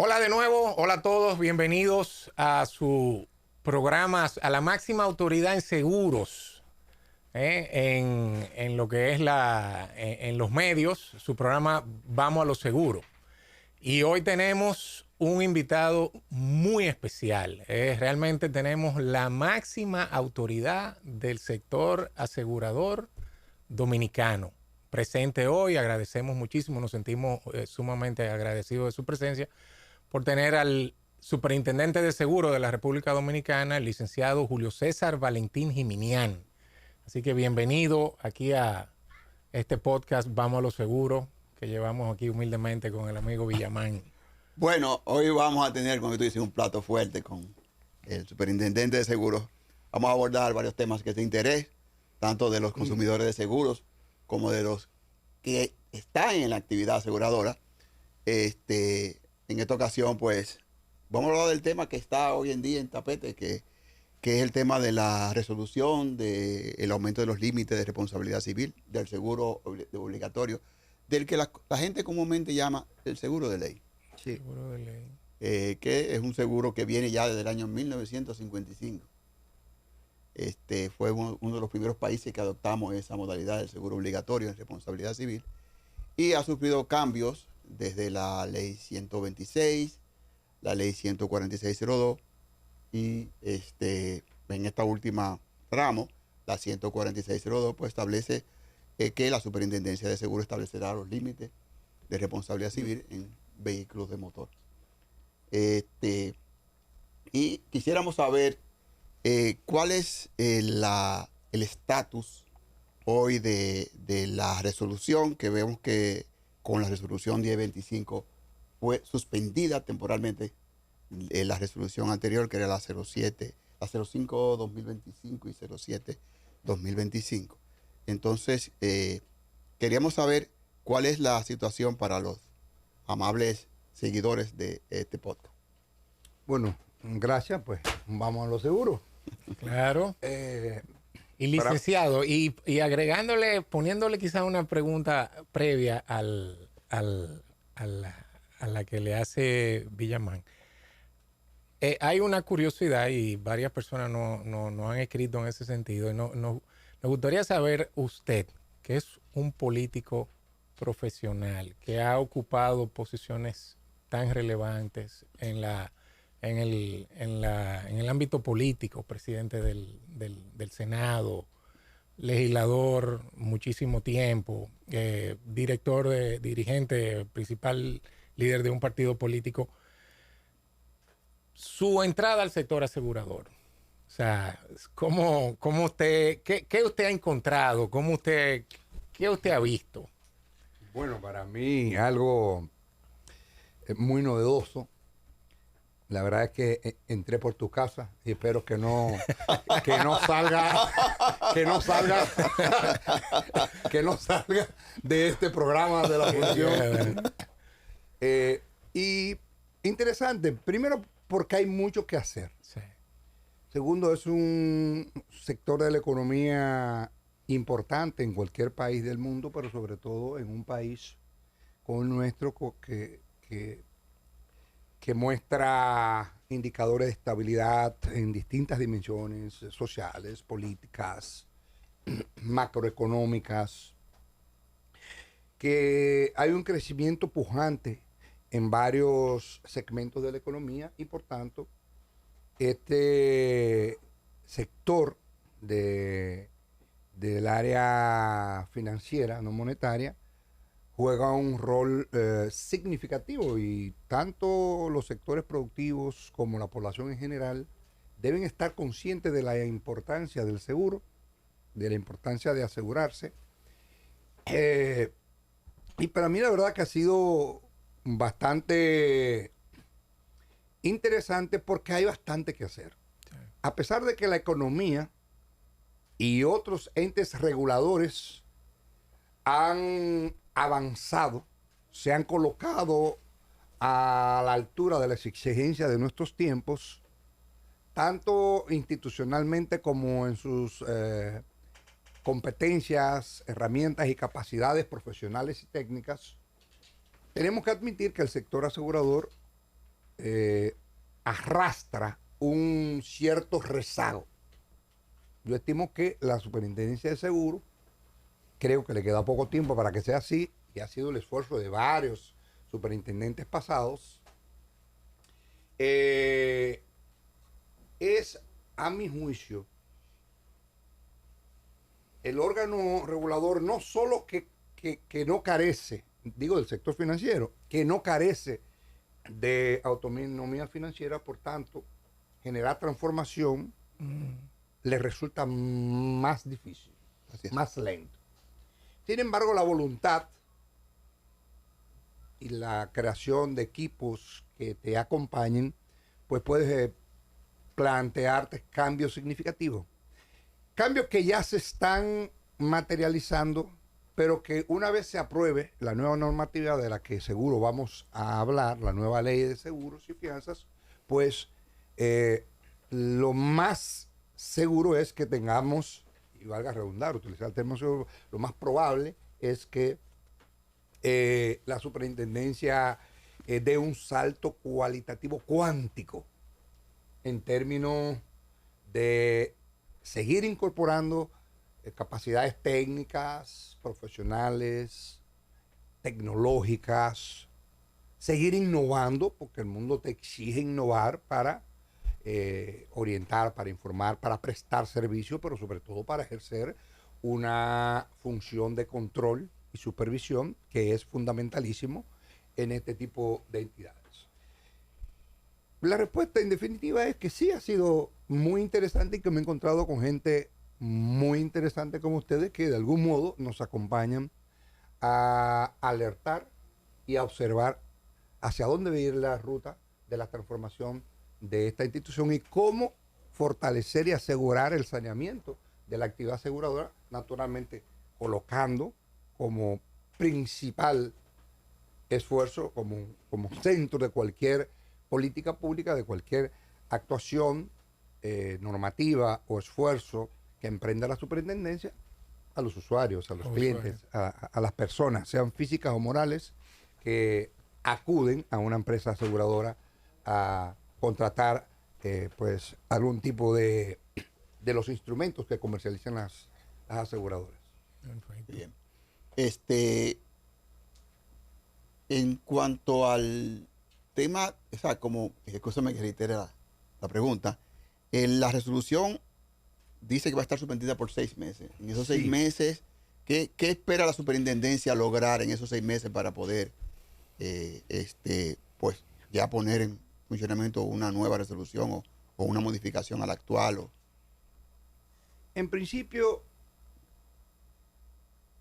Hola de nuevo, hola a todos, bienvenidos a su programa, a la máxima autoridad en seguros, en lo que es en los medios, su programa Vamos a lo Seguro. Y hoy tenemos un invitado muy especial. Realmente tenemos la máxima autoridad del sector asegurador dominicano presente hoy. Agradecemos muchísimo, nos sentimos sumamente agradecidos de su presencia por tener al superintendente de seguro de la República Dominicana, el licenciado Julio César Valentín Jiminián. Así que bienvenido aquí a este podcast Vamos a lo Seguro, que llevamos aquí humildemente con el amigo Villamán. Bueno, hoy vamos a tener, como tú dices, un plato fuerte con el superintendente de seguros. Vamos a abordar varios temas que es de interés, tanto de los consumidores de seguros como de los que están en la actividad aseguradora. En esta ocasión, pues, vamos a hablar del tema que está hoy en día en tapete, que es el tema de la resolución del aumento de los límites de responsabilidad civil del seguro obligatorio, del que la gente comúnmente llama el seguro de ley. Sí. Seguro de ley. Que es un seguro que viene ya desde el año 1955. Fue uno de los primeros países que adoptamos esa modalidad del seguro obligatorio en responsabilidad civil y ha sufrido cambios desde la ley 126, la ley 14602 y en esta última tramo, la 14602, pues establece que la Superintendencia de Seguro establecerá los límites de responsabilidad civil en vehículos de motor. Y quisiéramos saber cuál es el estatus hoy de la resolución, que vemos que con la resolución 1025 fue suspendida temporalmente la resolución anterior, que era la 07, la 05-2025 y 07-2025. Entonces, queríamos saber cuál es la situación para los amables seguidores de este podcast. Bueno, gracias, pues vamos a lo seguro. Claro. Y licenciado, y agregándole, poniéndole quizá una pregunta previa a la que le hace Villamán. Hay una curiosidad y varias personas no han escrito en ese sentido. Nos gustaría saber usted, que es un político profesional, que ha ocupado posiciones tan relevantes en el ámbito político, presidente del Senado, legislador muchísimo tiempo, dirigente, principal líder de un partido político. Su entrada al sector asegurador. O sea, ¿cómo usted, qué usted ha encontrado? ¿Qué usted ha visto? Bueno, para mí algo muy novedoso. La verdad es que entré por tu casa y espero que no salga de este programa de la función. Y interesante, primero porque hay mucho que hacer. Sí. Segundo, es un sector de la economía importante en cualquier país del mundo, pero sobre todo en un país como el nuestro que muestra indicadores de estabilidad en distintas dimensiones sociales, políticas, macroeconómicas, que hay un crecimiento pujante en varios segmentos de la economía y por tanto este sector del área financiera no monetaria juega un rol significativo y tanto los sectores productivos como la población en general deben estar conscientes de la importancia del seguro, de la importancia de asegurarse. Y para mí la verdad que ha sido bastante interesante porque hay bastante que hacer. Sí. A pesar de que la economía y otros entes reguladores han avanzado, se han colocado a la altura de las exigencias de nuestros tiempos, tanto institucionalmente como en sus competencias, herramientas y capacidades profesionales y técnicas, tenemos que admitir que el sector asegurador arrastra un cierto rezago. Yo estimo que la Superintendencia de Seguros, creo que le queda poco tiempo para que sea así, y ha sido el esfuerzo de varios superintendentes pasados, es, a mi juicio, el órgano regulador no solo que no carece, digo del sector financiero, que no carece de autonomía financiera, por tanto, generar transformación le resulta más difícil, más lento. Sin embargo, la voluntad y la creación de equipos que te acompañen, pues puedes plantearte cambios significativos. Cambios que ya se están materializando, pero que una vez se apruebe la nueva normatividad de la que seguro vamos a hablar, la nueva ley de seguros y fianzas, pues lo más seguro es que tengamos, y valga redundar, utilizar el término seguro, lo más probable es que la superintendencia dé un salto cualitativo cuántico en términos de seguir incorporando capacidades técnicas, profesionales, tecnológicas, seguir innovando, porque el mundo te exige innovar para orientar, para informar, para prestar servicio, pero sobre todo para ejercer una función de control y supervisión que es fundamentalísimo en este tipo de entidades. La respuesta en definitiva es que sí ha sido muy interesante y que me he encontrado con gente muy interesante como ustedes que de algún modo nos acompañan a alertar y a observar hacia dónde va a ir la ruta de la transformación de esta institución y cómo fortalecer y asegurar el saneamiento de la actividad aseguradora, naturalmente colocando como principal esfuerzo, como centro de cualquier política pública, de cualquier actuación normativa o esfuerzo que emprenda la superintendencia, a los usuarios, a los clientes, a las personas, sean físicas o morales, que acuden a una empresa aseguradora a contratar pues algún tipo de los instrumentos que comercializan las aseguradoras. Bien. En cuanto al tema, o sea, como, escúchame que reitere la pregunta, la resolución dice que va a estar suspendida por 6 meses. En esos 6 meses, ¿qué espera la superintendencia lograr en esos 6 meses para poder pues ya poner en funcionamiento una nueva resolución o una modificación a la actual? En principio,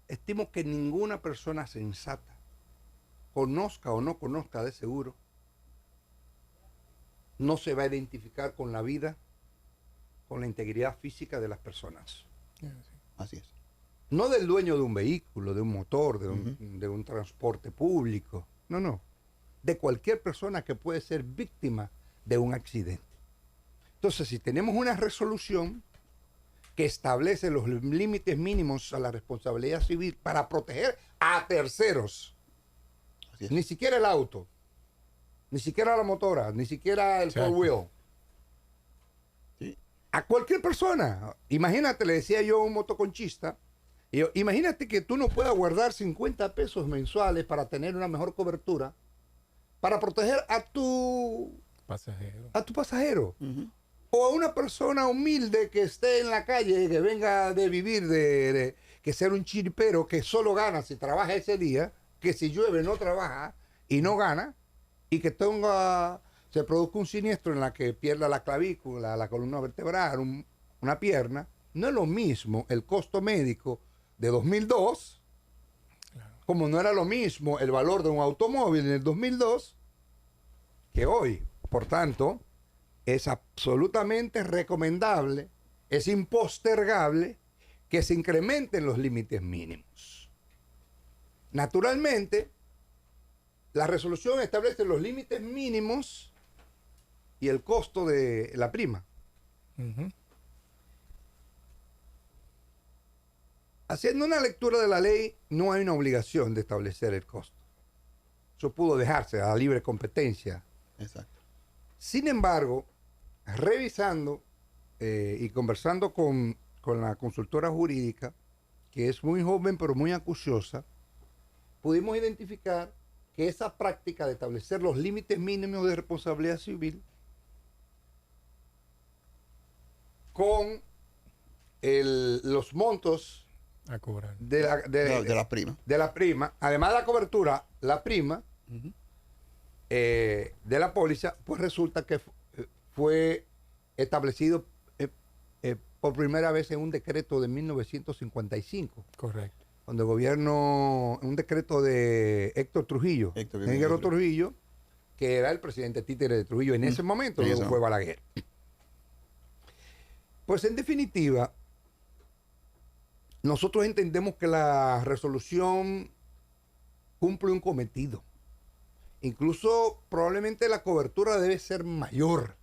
estimo que ninguna persona sensata, conozca o no conozca de seguro, no se va a identificar con la vida, con la integridad física de las personas. Así es. No del dueño de un vehículo, de un motor, de un transporte público. No. De cualquier persona que puede ser víctima de un accidente. Entonces, si tenemos una resolución que establece los límites mínimos a la responsabilidad civil para proteger a terceros, ni siquiera el auto, ni siquiera la motora, ni siquiera el four wheel, a cualquier persona. Imagínate, le decía yo a un motoconchista, imagínate que tú no puedas guardar 50 pesos mensuales para tener una mejor cobertura, para proteger a tu pasajero. O a una persona humilde que esté en la calle, que venga de vivir, que ser un chiripero, que solo gana si trabaja ese día, que si llueve no trabaja y no gana, y que se produzca un siniestro en la que pierda la clavícula, la columna vertebral, una pierna. No es lo mismo el costo médico de 2002, como no era lo mismo el valor de un automóvil en el 2002 que hoy. Por tanto, es absolutamente recomendable, es impostergable que se incrementen los límites mínimos. Naturalmente, la resolución establece los límites mínimos y el costo de la prima. Haciendo una lectura de la ley, no hay una obligación de establecer el costo. Eso pudo dejarse a la libre competencia. Exacto. Sin embargo, revisando y conversando con la consultora jurídica, que es muy joven pero muy acuciosa, pudimos identificar que esa práctica de establecer los límites mínimos de responsabilidad civil con los montos A cobrar. de la prima. de la prima, además de la cobertura, la prima de la póliza, pues resulta que fue establecido por primera vez en un decreto de 1955, Correcto. cuando el gobierno, un decreto de Héctor Trujillo, Trujillo, que era el presidente títere de Trujillo en ese momento, luego fue Balaguer. Pues en definitiva, nosotros entendemos que la resolución cumple un cometido. Incluso probablemente la cobertura debe ser mayor.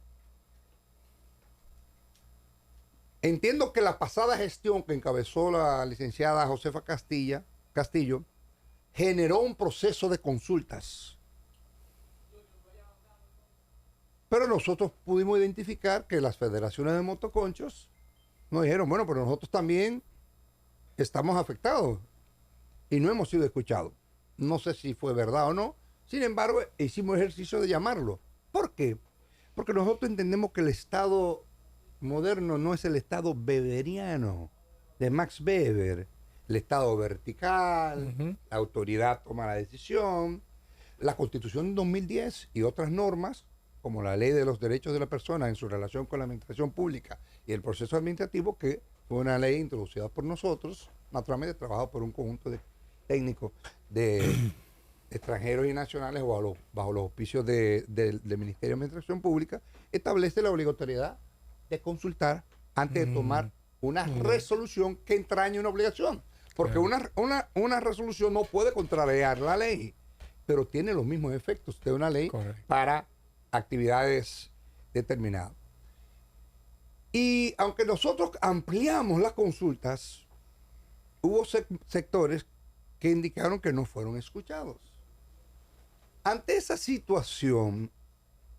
Entiendo que la pasada gestión que encabezó la licenciada Josefa Castillo generó un proceso de consultas. Pero nosotros pudimos identificar que las federaciones de motoconchos nos dijeron, bueno, pero nosotros también estamos afectados y no hemos sido escuchados. No sé si fue verdad o no. Sin embargo, hicimos ejercicio de llamarlo. ¿Por qué? Porque nosotros entendemos que el Estado moderno no es el Estado weberiano de Max Weber. El Estado vertical, la autoridad toma la decisión. La Constitución de 2010 y otras normas, como la Ley de los Derechos de la Persona en su relación con la administración pública y el proceso administrativo, que fue una ley introducida por nosotros, naturalmente trabajado por un conjunto de técnicos de extranjeros y nacionales bajo los auspicios del Ministerio de Administración Pública, establece la obligatoriedad de consultar antes de tomar una resolución que entrañe una obligación. Porque una resolución no puede contrariar la ley, pero tiene los mismos efectos de una ley para actividades determinadas. Y aunque nosotros ampliamos las consultas, hubo sectores que indicaron que no fueron escuchados. Ante esa situación,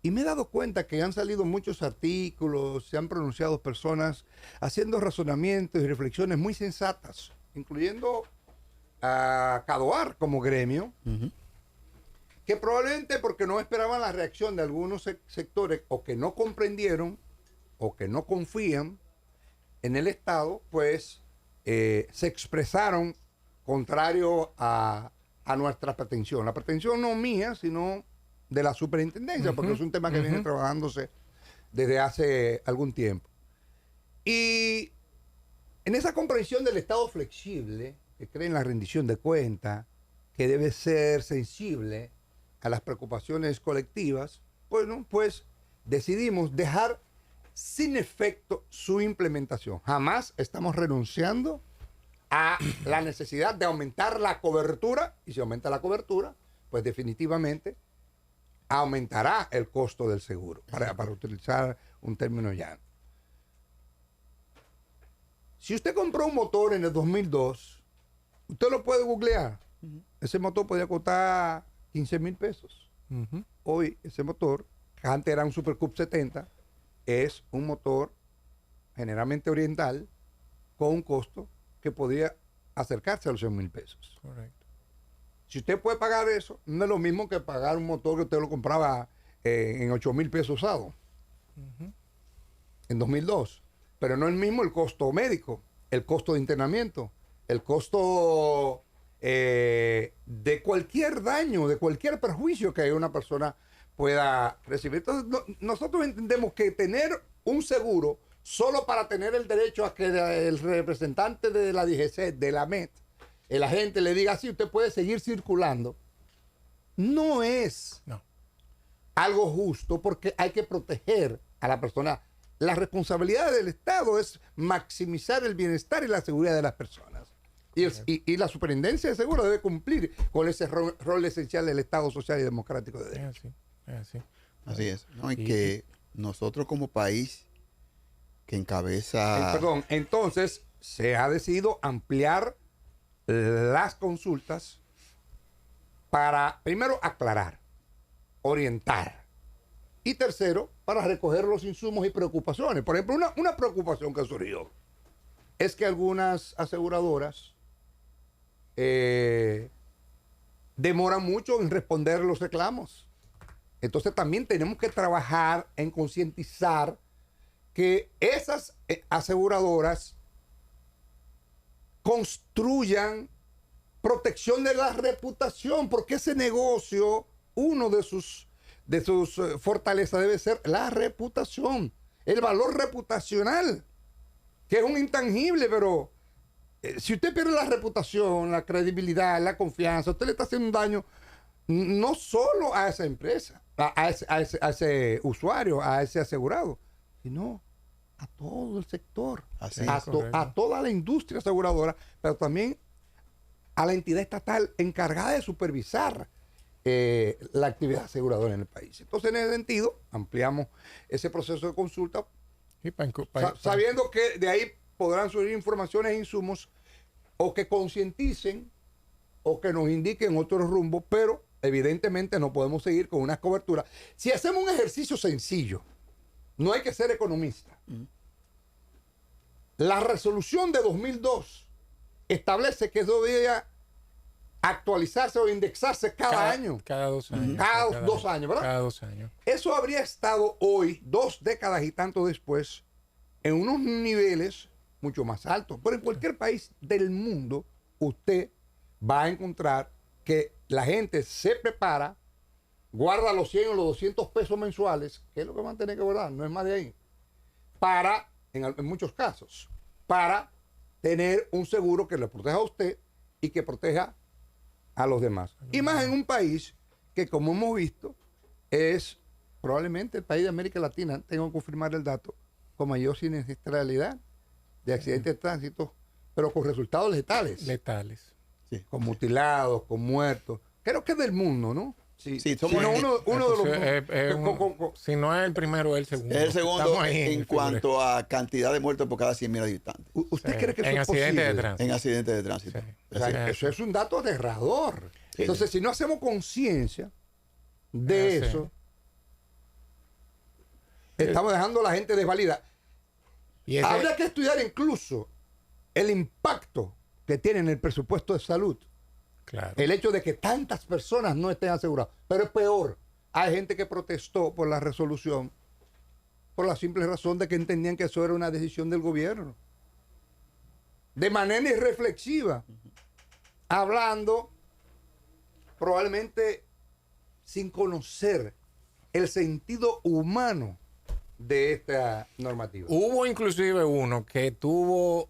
y me he dado cuenta que han salido muchos artículos, se han pronunciado personas haciendo razonamientos y reflexiones muy sensatas, incluyendo a Cadoar como gremio, que probablemente porque no esperaban la reacción de algunos sectores o que no comprendieron o que no confían en el Estado, pues se expresaron contrario a nuestra pretensión. La pretensión no mía, sino de la superintendencia, porque es un tema que viene trabajándose desde hace algún tiempo. Y en esa comprensión del Estado flexible, que cree en la rendición de cuentas, que debe ser sensible a las preocupaciones colectivas, bueno, pues decidimos dejar sin efecto su implementación. Jamás estamos renunciando a la necesidad de aumentar la cobertura, y si aumenta la cobertura, pues definitivamente aumentará el costo del seguro, para utilizar un término llano. Si usted compró un motor en el 2002, usted lo puede googlear. Ese motor podía costar 15,000 pesos. Hoy ese motor, que antes era un Super Cub 70, es un motor generalmente oriental con un costo que podría acercarse a los 100,000 pesos. Correcto. Si usted puede pagar eso, no es lo mismo que pagar un motor que usted lo compraba en 8,000 pesos usado en 2002. Pero no es el mismo el costo médico, el costo de internamiento, el costo de cualquier daño, de cualquier perjuicio que una persona pueda recibir. Entonces, nosotros entendemos que tener un seguro solo para tener el derecho a que el representante de la DGC, de la MET, el agente le diga así, usted puede seguir circulando, no es algo justo, porque hay que proteger a la persona. La responsabilidad del Estado es maximizar el bienestar y la seguridad de las personas. Y la superintendencia de seguro debe cumplir con ese rol esencial del Estado social y democrático de derecho. Así es. ¿No? Y que nosotros como país que encabeza... Entonces se ha decidido ampliar las consultas para, primero, aclarar, orientar Y tercero, para recoger los insumos y preocupaciones. Por ejemplo, una preocupación que surgió es que algunas aseguradoras demoran mucho en responder los reclamos. Entonces también tenemos que trabajar en concientizar que esas aseguradoras construyan protección de la reputación, porque ese negocio, uno de sus fortalezas debe ser la reputación, el valor reputacional, que es un intangible, pero si usted pierde la reputación, la credibilidad, la confianza, usted le está haciendo un daño no solo a esa empresa, a ese usuario, a ese asegurado, sino a todo el sector, a toda la industria aseguradora, pero también a la entidad estatal encargada de supervisar la actividad aseguradora en el país. Entonces, en ese sentido, ampliamos ese proceso de consulta, sabiendo que de ahí podrán surgir informaciones e insumos o que concienticen o que nos indiquen otros rumbos, pero evidentemente no podemos seguir con una cobertura. Si hacemos un ejercicio sencillo, no hay que ser economista. La resolución de 2002 establece que eso debía actualizarse o indexarse cada año. Cada 2 años. Cada 2 años, ¿verdad? Cada 2 años. Eso habría estado hoy, 2 décadas y tanto después, en unos niveles mucho más altos. Pero en cualquier país del mundo, usted va a encontrar que la gente se prepara, guarda los 100 o los 200 pesos mensuales, que es lo que van a tener que guardar, no es más de ahí, para, en muchos casos, para tener un seguro que le proteja a usted y que proteja a los demás. Y más en un país que, como hemos visto, es probablemente el país de América Latina, tengo que confirmar el dato, con mayor siniestralidad de accidentes de tránsito, pero con resultados letales. Letales. Sí. Con mutilados, con muertos. Creo que es del mundo, ¿no? Sí, somos uno de los... Si no es el primero, es el segundo. Es el segundo en cuanto a cantidad de muertos por cada 100.000 habitantes. ¿Usted cree que eso en es accidentes posible? de tránsito. En accidentes de tránsito. Sí. O sea, eso es un dato aterrador. Sí. Entonces, si no hacemos conciencia de eso, estamos dejando a la gente desvalida. Y ese- Habría que estudiar incluso el impacto que tiene en el presupuesto de salud Claro. el hecho de que tantas personas no estén aseguradas. Pero es peor. Hay gente que protestó por la resolución por la simple razón de que entendían que eso era una decisión del gobierno. De manera irreflexiva. Hablando probablemente sin conocer el sentido humano de esta normativa. Hubo inclusive uno que tuvo,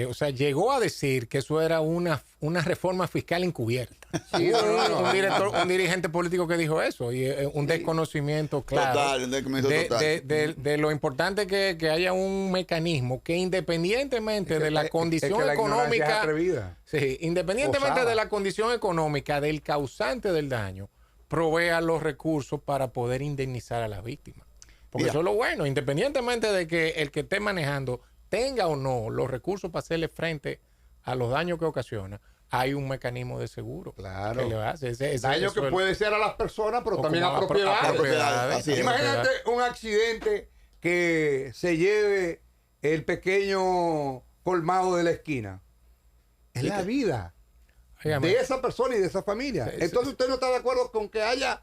o sea, llegó a decir que eso era una reforma fiscal encubierta. Sí, Un dirigente político que dijo eso y un desconocimiento claro Total, un desconocimiento total. de lo importante que haya un mecanismo que independientemente de la condición la ignorancia es económica, atrevida. sí, independientemente Osada. de la condición económica del causante del daño, provea los recursos para poder indemnizar a las víctimas. Porque Mira. eso es lo bueno, independientemente de que el que esté manejando tenga o no los recursos para hacerle frente a los daños que ocasiona, hay un mecanismo de seguro. Claro. Que le hace. Daño que puede ser a las personas, pero o también como a propiedades. propiedades. Así es. Imagínate un accidente que se lleve el pequeño colmado de la esquina. Es la vida Óigame, de esa persona y de esa familia. Sí, Entonces usted no está de acuerdo con que haya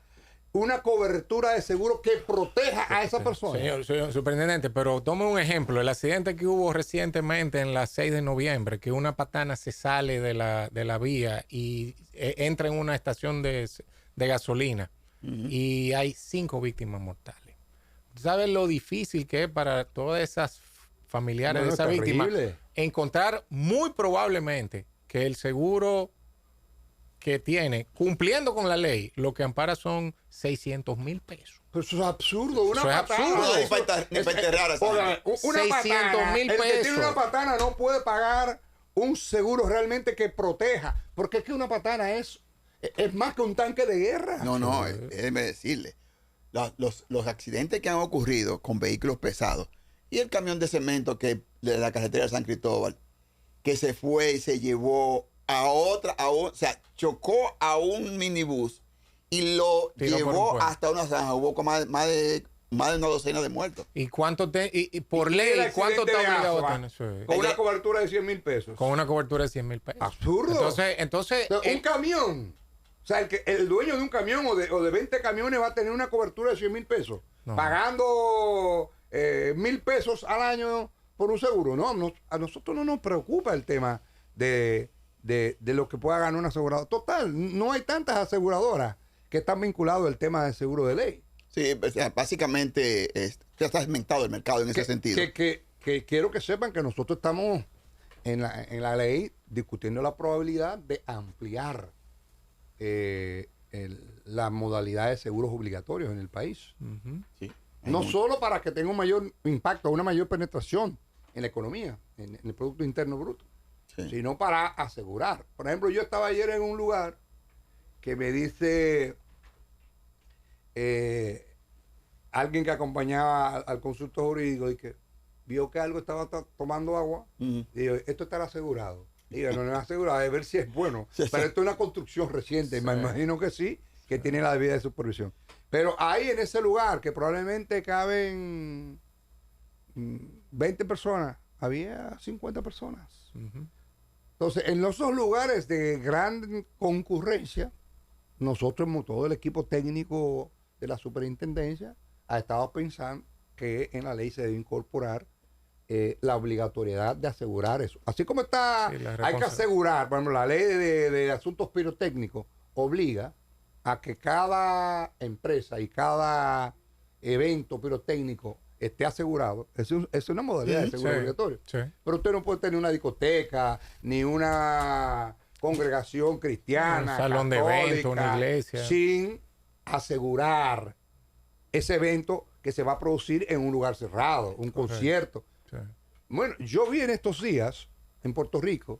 una cobertura de seguro que proteja a esa persona. Señor superintendente, pero tome un ejemplo. El accidente que hubo recientemente en la 6 de noviembre, que una patana se sale de la vía y entra en una estación de gasolina y hay 5 víctimas mortales. ¿Sabes lo difícil que es para todas esas familiares No, de esa víctima terrible. encontrar muy probablemente que el seguro que tiene, cumpliendo con la ley, lo que ampara son 600,000 pesos? Pues eso es absurdo. Una Eso es patana. absurdo. No, ni para enterrar a esa Oigan, gente. una 600,000 patana. El que pesos. tiene una patana no puede pagar un seguro realmente que proteja. Porque es que una patana es más que un tanque de guerra. No, déjeme decirle. Los accidentes que han ocurrido con vehículos pesados y el camión de cemento de la carretera de San Cristóbal, que se fue y se llevó o sea, chocó a un minibús y lo Tiró por un llevó puente. hasta una zanja. Hubo como más de una docena de muertos. ¿Y cuánto y por Y ley, el cuánto accidente está de obligado Asua, a tener? Sí. Con una cobertura de 100 mil pesos. Con una cobertura de 100 mil pesos. Absurdo. Entonces O sea, un camión. O sea, el dueño de un camión o de 20 camiones va a tener una cobertura de 100 mil pesos. No. Pagando 1.000 pesos al año por un seguro. No, a nosotros no nos preocupa el tema de lo que pueda ganar un asegurador. Total, no hay tantas aseguradoras que están vinculadas al tema del seguro de ley. Sí, o sea, básicamente ya está segmentado el mercado en ese sentido. Que quiero que sepan que nosotros estamos en la ley discutiendo la probabilidad de ampliar la modalidad de seguros obligatorios en el país. Ujú. Sí. No solo para que tenga un mayor impacto, una mayor penetración en la economía, en el Producto Interno Bruto, Sí. sino para asegurar. Por ejemplo, yo estaba ayer en un lugar que me dice alguien que acompañaba al consultor jurídico y que vio que algo estaba tomando agua, Ujú. y digo, esto estará asegurado. Digo, no es asegurado, de ver si es bueno. Pero esto es una construcción reciente, me imagino que sí, que tiene la debida de supervisión. Pero ahí en ese lugar, que probablemente caben 20 personas, había 50 personas. Ujú. Entonces, en esos lugares de gran concurrencia, nosotros, todo el equipo técnico de la superintendencia, ha estado pensando que en la ley se debe incorporar la obligatoriedad de asegurar eso. Así como está, Sí, la hay que responsabilidad. asegurar, por ejemplo, la ley de asuntos pirotécnicos obliga a que cada empresa y cada evento pirotécnico esté asegurado. Es una modalidad de seguro Sí, obligatorio. sí. Pero usted no puede tener una discoteca, ni una congregación cristiana, Un salón de católica, evento, una iglesia. sin asegurar ese evento que se va a producir en un lugar cerrado, un concierto. Sí. Bueno, yo vi en estos días, en Puerto Rico,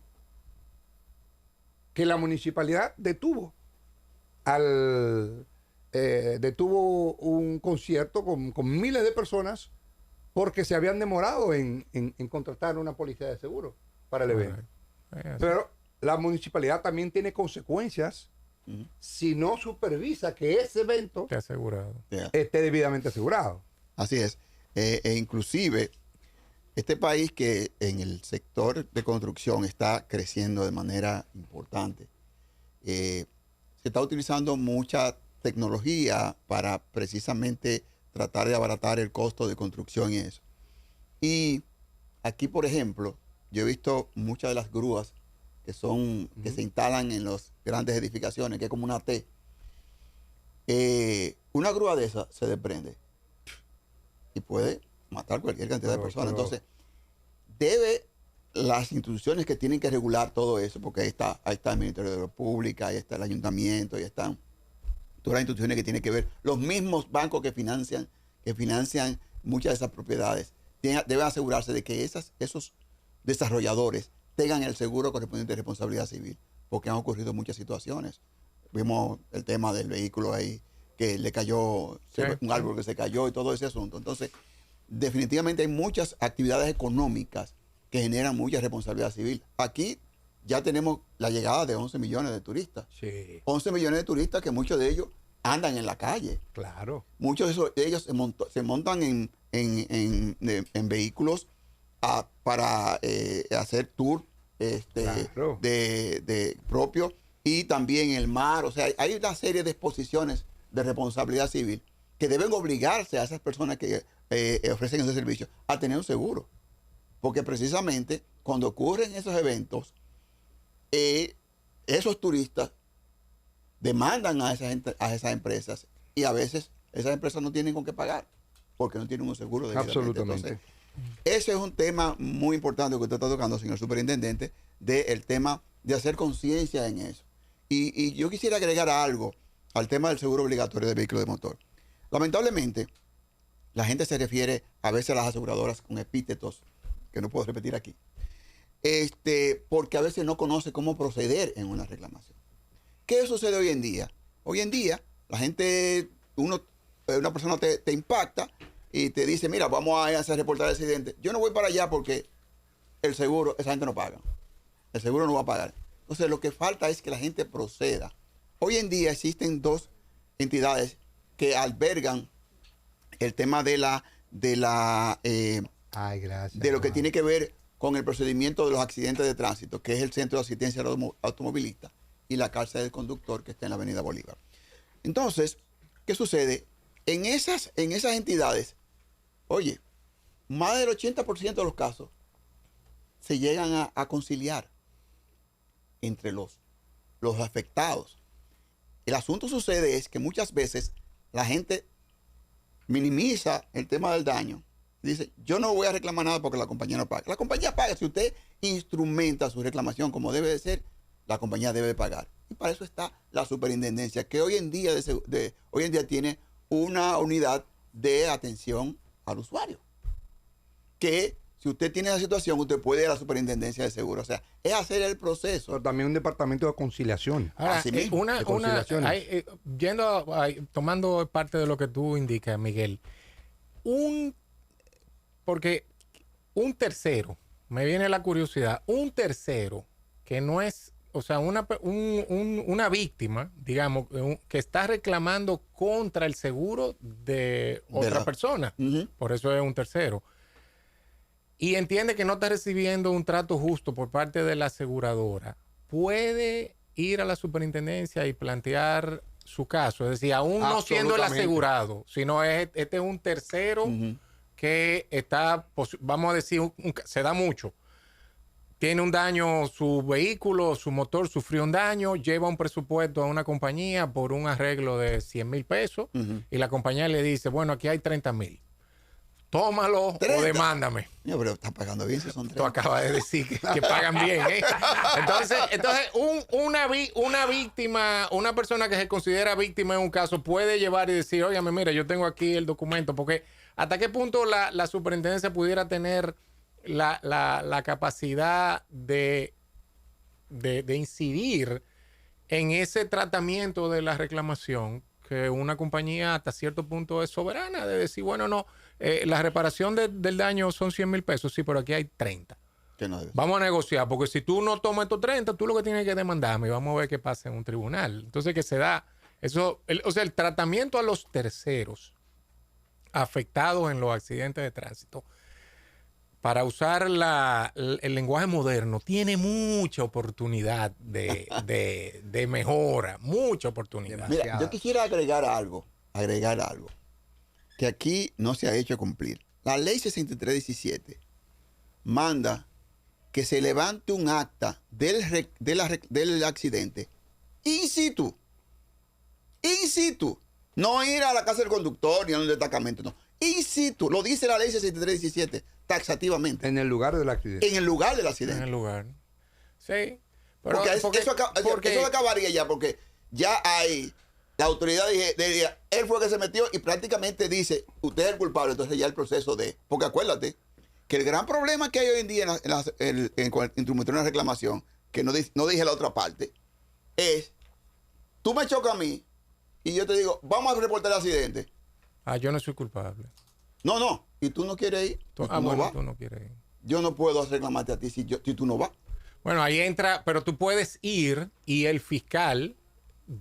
que la municipalidad detuvo un concierto con miles de personas porque se habían demorado en contratar una policía de seguro para el evento. Pero la municipalidad también tiene consecuencias si no supervisa que ese evento Te asegurado. Yeah. esté debidamente asegurado. Así es. Inclusive, este país que en el sector de construcción está creciendo de manera importante, se está utilizando mucha tecnología para precisamente tratar de abaratar el costo de construcción y eso. Y aquí, por ejemplo, yo he visto muchas de las grúas que se instalan en las grandes edificaciones, que es como una T. Una grúa de esas se desprende y puede matar cualquier cantidad de personas. Entonces, las instituciones que tienen que regular todo eso, porque ahí está el Ministerio de Obras Públicas, ahí está el Ayuntamiento, ahí están todas las instituciones que tienen que ver, los mismos bancos que financian muchas de esas propiedades, deben asegurarse de que esos desarrolladores tengan el seguro correspondiente de responsabilidad civil, porque han ocurrido muchas situaciones. Vimos el tema del vehículo ahí, que le cayó, un árbol que se cayó y todo ese asunto. Entonces, definitivamente hay muchas actividades económicas que generan mucha responsabilidad civil. Aquí ya tenemos la llegada de 11 millones de turistas. Sí. 11 millones de turistas que muchos de ellos andan en la calle. Claro. Muchos de ellos se montan en vehículos para hacer tour Claro. de propio, y también el mar. O sea, hay una serie de exposiciones de responsabilidad civil que deben obligarse a esas personas que ofrecen ese servicio a tener un seguro. Porque precisamente cuando ocurren esos eventos, esos turistas demandan a esas empresas, y a veces esas empresas no tienen con qué pagar porque no tienen un seguro de Absolutamente. Entonces, ese es un tema muy importante que usted está tocando, señor superintendente, del tema de hacer conciencia en eso. Y yo quisiera agregar algo al tema del seguro obligatorio de vehículo de motor. Lamentablemente, la gente se refiere a veces a las aseguradoras con epítetos que no puedo repetir aquí, porque a veces no conoce cómo proceder en una reclamación. ¿Qué sucede hoy en día? Hoy en día, la gente, una persona te impacta y te dice, mira, vamos a hacer reportar el accidente. Yo no voy para allá porque el seguro, esa gente no paga. El seguro no va a pagar. Entonces, lo que falta es que la gente proceda. Hoy en día existen dos entidades que albergan el tema de Ay, gracias. lo que tiene que ver con el procedimiento de los accidentes de tránsito, que es el Centro de Asistencia al Automovilista y la cárcel del conductor, que está en la Avenida Bolívar. Entonces, ¿qué sucede? En esas entidades, oye, más del 80% de los casos se llegan a conciliar entre los afectados. El asunto sucede es que muchas veces la gente minimiza el tema del daño. Dice, yo no voy a reclamar nada porque la compañía no paga. La compañía paga. Si usted instrumenta su reclamación como debe de ser, la compañía debe de pagar. Y para eso está la superintendencia, que hoy en día tiene una unidad de atención al usuario. Que si usted tiene esa situación, usted puede ir a la superintendencia de seguros. O sea, es hacer el proceso. Pero también un deportamento de conciliación. Ahora, Así mismo, tomando parte de lo que tú indicas, Miguel, porque un tercero, me viene la curiosidad, un tercero que no es, o sea, una víctima, digamos, que está reclamando contra el seguro de otra persona, por eso es un tercero, y entiende que no está recibiendo un trato justo por parte de la aseguradora, puede ir a la superintendencia y plantear su caso, es decir, aún no siendo el asegurado, sino este es un tercero que está, vamos a decir, se da mucho. Tiene un daño, su vehículo, su motor sufrió un daño, lleva un presupuesto a una compañía por un arreglo de 100,000 pesos y la compañía le dice, bueno, aquí hay 30,000. Tómalo 30. O demándame. No, pero están pagando bien si son 30. Tú acabas de decir que pagan bien, ¿eh? Entonces una víctima, una persona que se considera víctima en un caso puede llevar y decir, óyame, mira, yo tengo aquí el documento, porque ¿hasta qué punto la superintendencia pudiera tener la capacidad de incidir en ese tratamiento de la reclamación, que una compañía hasta cierto punto es soberana, de decir, bueno, no, la reparación del daño son 100,000 pesos, sí, pero aquí hay 30. Vamos a negociar, porque si tú no tomas estos 30, tú lo que tienes que demandarme y vamos a ver qué pasa en un tribunal. Entonces, que se da eso, el tratamiento a los terceros afectados en los accidentes de tránsito, para usar el lenguaje moderno, tiene mucha oportunidad de mejora, mucha oportunidad. Mira, yo quisiera agregar algo, que aquí no se ha hecho cumplir. La ley 6317 manda que se levante un acta del accidente in situ. In situ. No ir a la casa del conductor ni a un destacamento, no. In situ. Lo dice la ley 6317 taxativamente. En el lugar del accidente. En el lugar del accidente. En el lugar. Sí. Pero eso acabaría ya, porque ya hay... La autoridad diría, él fue el que se metió y prácticamente dice, usted es el culpable, entonces ya el proceso de... Porque acuérdate que el gran problema que hay hoy en día en intrometer una reclamación, que no dije la otra parte, es, tú me chocas a mí y yo te digo, vamos a reportar el accidente. Yo no soy culpable. No, y tú no quieres ir. Tú no quieres ir. Yo no puedo reclamarte a ti si tú no vas. Bueno, ahí entra, pero tú puedes ir y el fiscal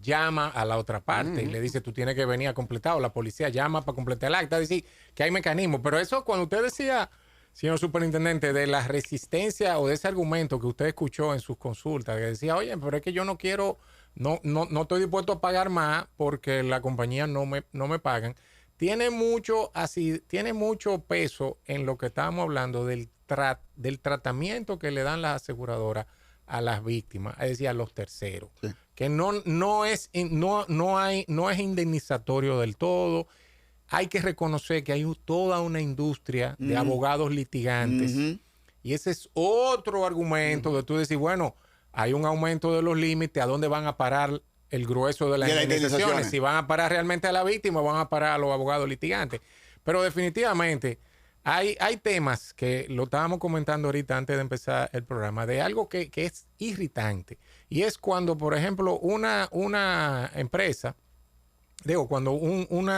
llama a la otra parte y le dice, tú tienes que venir a completar, o la policía llama para completar el acta, decir que hay mecanismos. Pero eso, cuando usted decía, señor superintendente, de la resistencia o de ese argumento que usted escuchó en sus consultas, que decía, oye, pero es que yo no quiero, no estoy dispuesto a pagar más porque la compañía no me pagan. Tiene mucho peso en lo que estábamos hablando del tratamiento que le dan las aseguradoras a las víctimas, es decir, a los terceros. Sí. Que no es indemnizatorio del todo. Hay que reconocer que hay toda una industria de abogados litigantes. Y ese es otro argumento de tú decir, bueno, hay un aumento de los límites, ¿a dónde van a parar el grueso de las indemnizaciones? Si van a parar realmente a la víctima o van a parar a los abogados litigantes. Pero definitivamente hay temas que lo estábamos comentando ahorita antes de empezar el programa, de algo que es irritante. Y es cuando, por ejemplo, una empresa, cuando un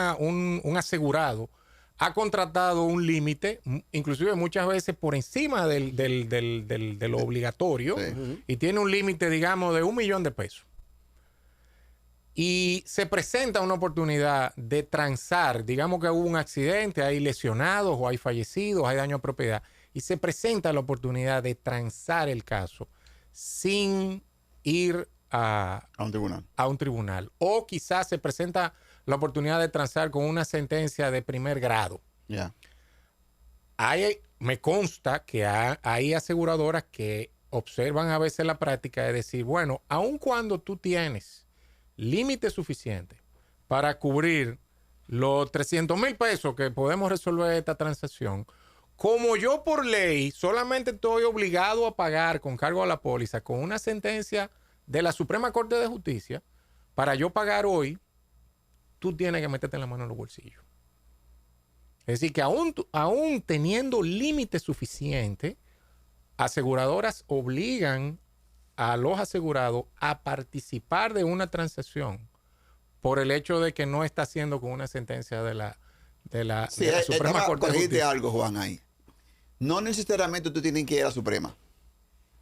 asegurado ha contratado un límite, inclusive muchas veces por encima de lo obligatorio, y tiene un límite, digamos, de $1,000,000 de pesos. y se presenta una oportunidad de transar, digamos que hubo un accidente, hay lesionados o hay fallecidos, hay daño a propiedad, y se presenta la oportunidad de transar el caso sin ir a un tribunal. O quizás se presenta la oportunidad de transar con una sentencia de primer grado. Yeah. Me consta que hay aseguradoras que observan a veces la práctica de decir, bueno, aun cuando tú tienes límite suficiente para cubrir los 300,000 pesos que podemos resolver esta transacción, como yo por ley solamente estoy obligado a pagar con cargo a la póliza con una sentencia de la Suprema Corte de Justicia, para yo pagar hoy, tú tienes que meterte la mano en los bolsillos. Es decir, que aún teniendo límite suficiente, aseguradoras obligan a los asegurados a participar de una transacción por el hecho de que no está haciendo con una sentencia de la Suprema Corte de Justicia. Algo, Juan, ahí. No necesariamente tú tienes que ir a la Suprema.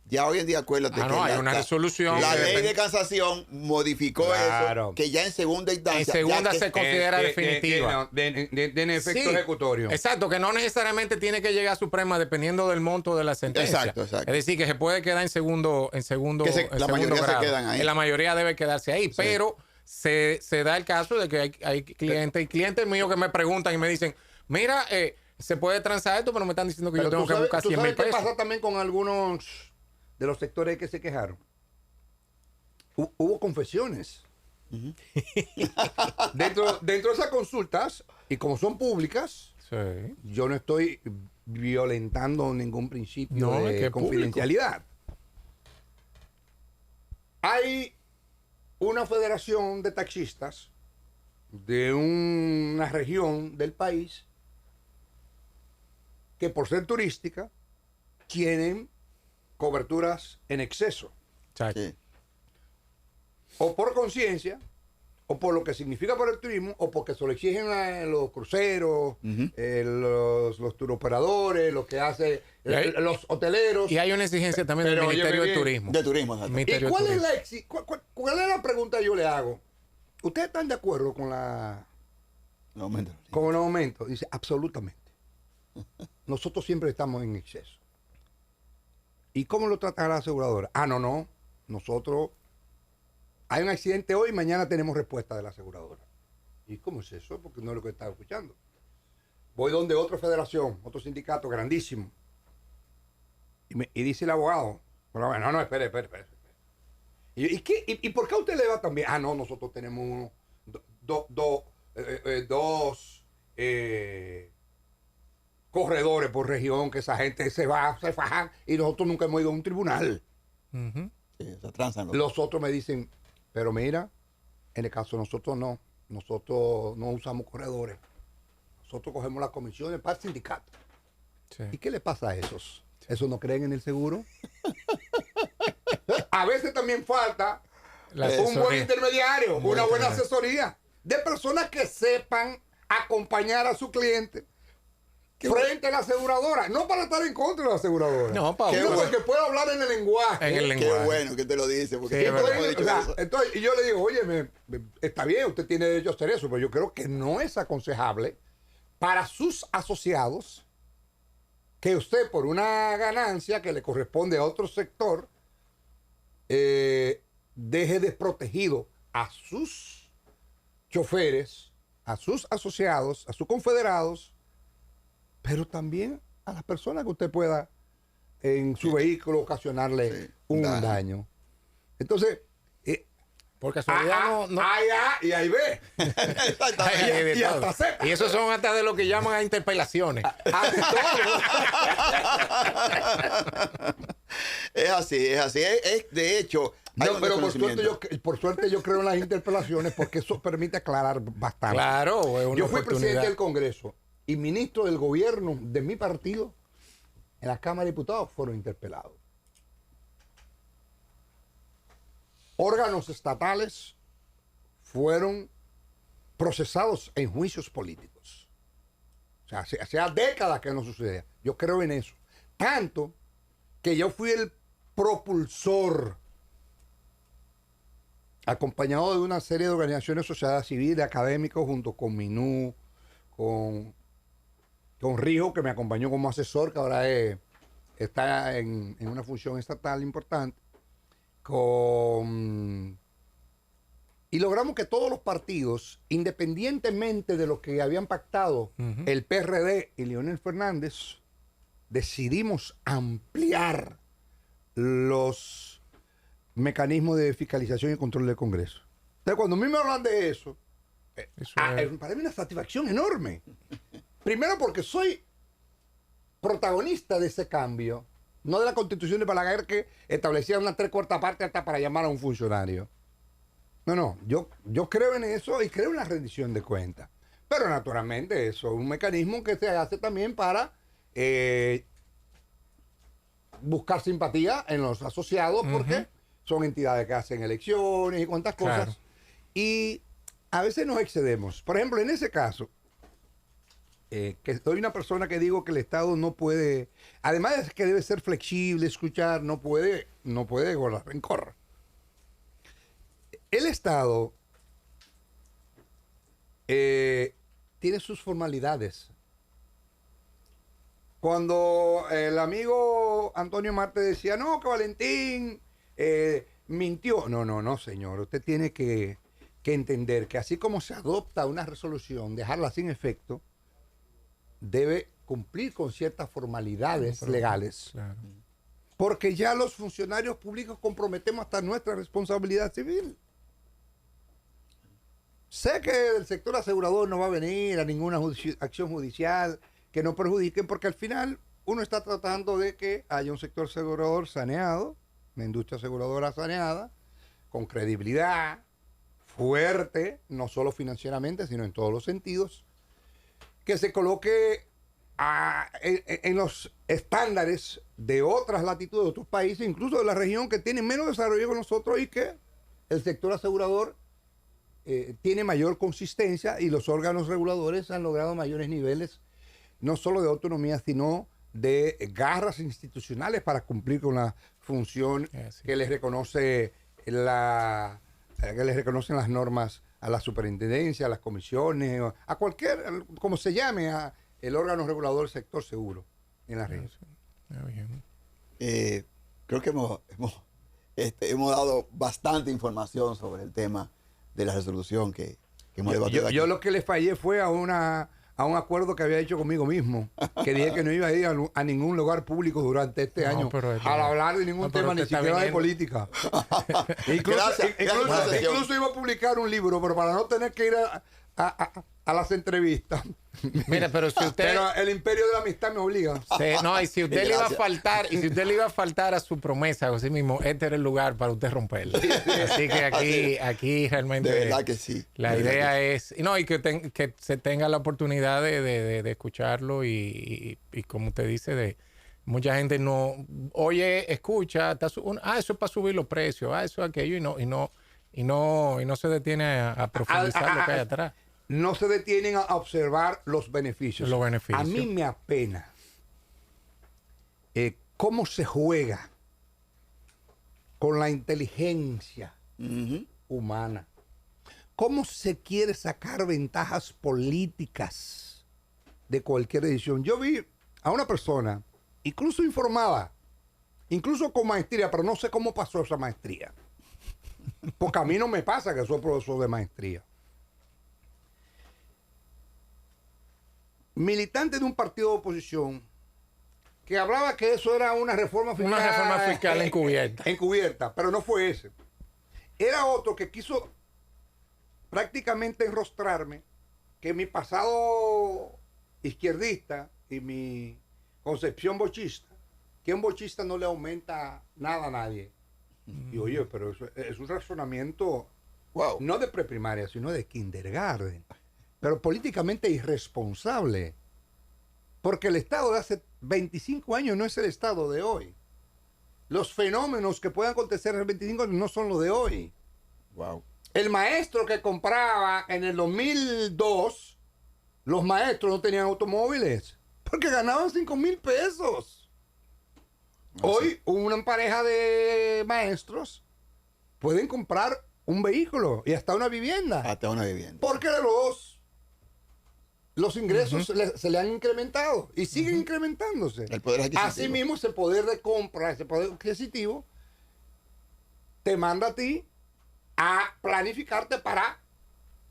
Ya hoy en día, acuérdate que hay una resolución. La ley de casación modificó eso, que ya en segunda instancia. En segunda se considera definitiva. Tiene efecto ejecutorio. Exacto, que no necesariamente tiene que llegar a Suprema dependiendo del monto de la sentencia. Exacto. Es decir, que se puede quedar en segundo la mayoría grado. Se quedan ahí. La mayoría debe quedarse ahí, sí. Pero se da el caso de que hay clientes míos que me preguntan y me dicen, mira, se puede transar esto, pero me están diciendo que yo tengo que buscar 100,000 pesos. ¿Qué pasa también con algunos de los sectores que se quejaron? Hubo confesiones. Uh-huh. dentro de esas consultas, y como son públicas, sí, yo no estoy violentando ningún principio de confidencialidad. Hay una federación de taxistas de una región del país que por ser turística tienen coberturas en exceso. Sí. O por conciencia, o por lo que significa para el turismo, o porque se lo exigen los cruceros, uh-huh, los turoperadores, lo que hace los hoteleros. Y hay una exigencia también del Ministerio de Turismo. De turismo. ¿Y cuál es la pregunta que yo le hago? ¿Ustedes están de acuerdo con con el aumento? Dice, absolutamente. Nosotros siempre estamos en exceso. ¿Y cómo lo trata la aseguradora? No. Nosotros, hay un accidente hoy, mañana tenemos respuesta de la aseguradora. ¿Y cómo es eso? Porque no es lo que estaba escuchando. Voy donde otra federación, otro sindicato grandísimo. Y dice el abogado, no, espere. ¿Y por qué a usted le va tan bien? No, nosotros tenemos dos corredores por región, que esa gente se fajan, y nosotros nunca hemos ido a un tribunal. Uh-huh. Sí, se transan. Los otros me dicen, pero mira, en el caso de nosotros no usamos corredores. Nosotros cogemos las comisiones para el sindicato. Sí. ¿Y qué le pasa a esos? ¿Esos no creen en el seguro? A veces también falta un buen intermediario, una buena asesoría de personas que sepan acompañar a su cliente frente a la aseguradora, no para estar en contra de la aseguradora. No, Pablo. Porque puede hablar en el lenguaje. Qué bueno que te lo dice. Porque sí, entonces, y yo le digo, oye, está bien, usted tiene derecho a hacer eso, pero yo creo que no es aconsejable para sus asociados que usted, por una ganancia que le corresponde a otro sector, deje desprotegido a sus choferes, a sus asociados, a sus confederados, pero también a las personas que usted pueda en su vehículo ocasionarle un daño. Entonces, por casualidad no. Hay A y hay B. y hasta Z. Y esos son hasta de lo que llaman a interpelaciones. Es así. De hecho, no, pero por suerte yo creo en las interpelaciones, porque eso permite aclarar bastante. Claro, es una yo fui oportunidad. Presidente del Congreso y ministro del gobierno de mi partido en la Cámara de Diputados fueron interpelados. Órganos estatales fueron procesados en juicios políticos. O sea, hacía décadas que no sucedía. Yo creo en eso. Tanto que yo fui el propulsor acompañado de una serie de organizaciones de sociedad civil, de académicos, junto con MINU, con Rijo, que me acompañó como asesor, que ahora está en una función estatal importante, y logramos que todos los partidos, independientemente de lo que habían pactado el PRD y Leonel Fernández, decidimos ampliar los mecanismos de fiscalización y control del Congreso. Entonces, cuando a mí me hablan de eso, para mí es una satisfacción enorme. Primero porque soy protagonista de ese cambio, no de la Constitución de Balaguer que establecía una 3/4 parte hasta para llamar a un funcionario. No, yo creo en eso y creo en la rendición de cuentas. Pero naturalmente eso es un mecanismo que se hace también para buscar simpatía en los asociados, porque son entidades que hacen elecciones y cuantas cosas. Claro. Y a veces nos excedemos. Por ejemplo, en ese caso, que soy una persona que digo que el Estado no puede, además de que debe ser flexible, escuchar, no puede guardar rencor. El Estado tiene sus formalidades. Cuando el amigo Antonio Marte decía, no, que Valentín mintió. No, señor. Usted tiene que entender que así como se adopta una resolución, dejarla sin efecto, debe cumplir con ciertas formalidades legales. Claro. Porque ya los funcionarios públicos comprometemos hasta nuestra responsabilidad civil. Sé que el sector asegurador no va a venir a ninguna acción judicial que no perjudiquen, porque al final uno está tratando de que haya un sector asegurador saneado, una industria aseguradora saneada, con credibilidad, fuerte, no solo financieramente, sino en todos los sentidos, que se coloque en los estándares de otras latitudes, de otros países, incluso de la región que tiene menos desarrollo que nosotros, y que el sector asegurador tiene mayor consistencia y los órganos reguladores han logrado mayores niveles, no solo de autonomía, sino de garras institucionales para cumplir con la función que les reconoce que les reconocen las normas a la superintendencia, a las comisiones, a cualquier, como se llame, a el órgano regulador del sector seguro en la región. Creo que hemos dado bastante información sobre el tema de la resolución que hemos debatido aquí. Yo lo que le fallé fue a un acuerdo que había hecho conmigo mismo, que dije que no iba a ir a ningún lugar público durante este año al hablar de ningún tema, ni siquiera de política. Incluso iba a publicar un libro, pero para no tener que ir a las entrevistas. Mira, pero si usted... Pero el imperio de la amistad me obliga. No, y si usted le iba a faltar, a su promesa, así mismo, este era el lugar para usted romperla. Así que aquí realmente... De verdad que sí. La idea es... No, y que se tenga la oportunidad de escucharlo y como usted dice, mucha gente no... Oye, escucha, eso es para subir los precios, eso, aquello, y no se detiene a profundizar lo que hay atrás. No se detienen a observar los beneficios. A mí me apena cómo se juega con la inteligencia humana. Cómo se quiere sacar ventajas políticas de cualquier decisión. Yo vi a una persona, incluso informada, incluso con maestría, pero no sé cómo pasó esa maestría. Porque a mí no me pasa que soy profesor de maestría. Militante de un partido de oposición que hablaba que eso era una reforma fiscal. Una reforma fiscal encubierta. Encubierta, pero no fue ese. Era otro que quiso prácticamente enrostrarme que mi pasado izquierdista y mi concepción bochista, que un bochista no le aumenta nada a nadie. Y oye, pero eso es un razonamiento no de preprimaria, sino de kindergarten. Pero políticamente irresponsable. Porque el Estado de hace 25 años no es el Estado de hoy. Los fenómenos que puedan acontecer en 25 años no son los de hoy. El maestro que compraba en el 2002, los maestros no tenían automóviles porque ganaban 5,000 pesos. Hoy una pareja de maestros pueden comprar un vehículo y hasta una vivienda. Hasta una vivienda. Porque los ingresos se le han incrementado y siguen incrementándose. El poder adquisitivo. Asimismo, ese poder de compra, ese poder adquisitivo, te manda a ti a planificarte para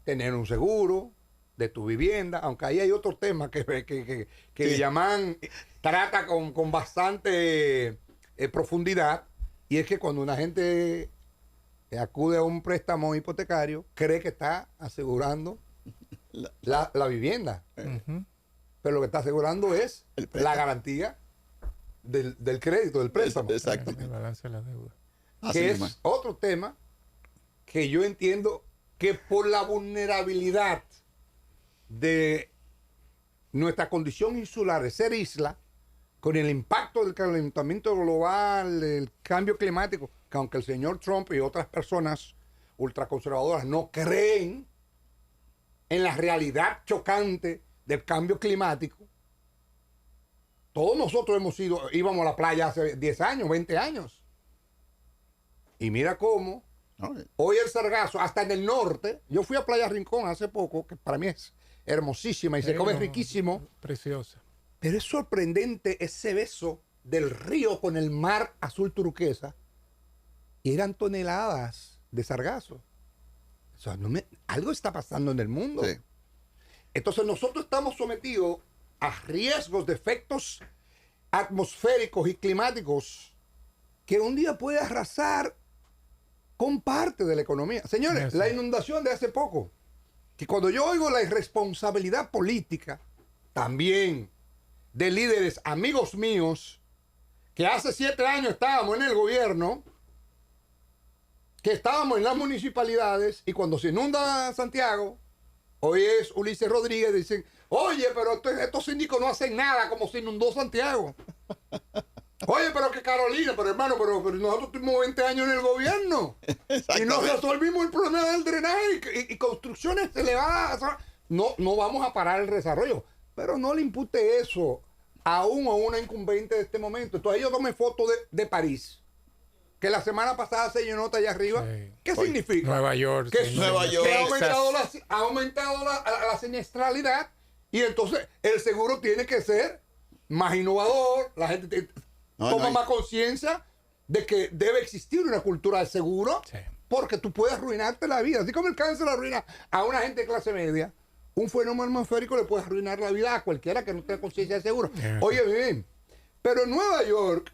tener un seguro de tu vivienda, aunque ahí hay otro tema que Sí. Yaman trata con bastante profundidad, y es que cuando una gente acude a un préstamo hipotecario, cree que está asegurando la vivienda. Ujú. Pero lo que está asegurando es El préstamo. la garantía del crédito, del préstamo. Exactamente. El balance de la deuda. Así Que mismo. es otro tema que yo entiendo que por la vulnerabilidad de nuestra condición insular de ser isla, con el impacto del calentamiento global, el cambio climático, que aunque el señor Trump y otras personas ultraconservadoras no creen en la realidad chocante del cambio climático, todos nosotros íbamos a la playa hace 10 años, 20 años. Y mira cómo ¿No? hoy el sargazo, hasta en el norte, yo fui a Playa Rincón hace poco, que para mí es hermosísima y se come no, riquísimo, Preciosa. pero es sorprendente ese beso del río con el mar azul turquesa, y eran toneladas de sargazo. O sea, algo está pasando en el mundo. Sí. Entonces nosotros estamos sometidos a riesgos de efectos atmosféricos y climáticos que un día puede arrasar con parte de la economía. Señores, Eso. la inundación de hace poco, que cuando yo oigo la irresponsabilidad política, también de líderes amigos míos, que hace 7 años estábamos en el gobierno, que estábamos en las municipalidades, y cuando se inunda Santiago, hoy es Ulises Rodríguez, dicen, oye, pero estos síndicos no hacen nada como se inundó Santiago. Oye, pero que Carolina, pero hermano, pero nosotros tuvimos 20 años en el gobierno y no Exactamente. resolvimos el problema del drenaje y construcciones elevadas. No vamos a parar el desarrollo, pero no le impute eso a una incumbente de este momento. Entonces yo tomé foto de París, que la semana pasada se llenó allá arriba. Sí. ¿Qué Oye, significa? Nueva York. Que, sí, Nueva York. que Texas. ha aumentado la siniestralidad, y entonces el seguro tiene que ser más innovador, la gente toma más conciencia de que debe existir una cultura de seguro, Sí. porque tú puedes arruinarte la vida. Así como el cáncer arruina a una gente de clase media, un fenómeno atmosférico le puede arruinar la vida a cualquiera que no tenga conciencia de seguro. Oye, bien, pero en Nueva York,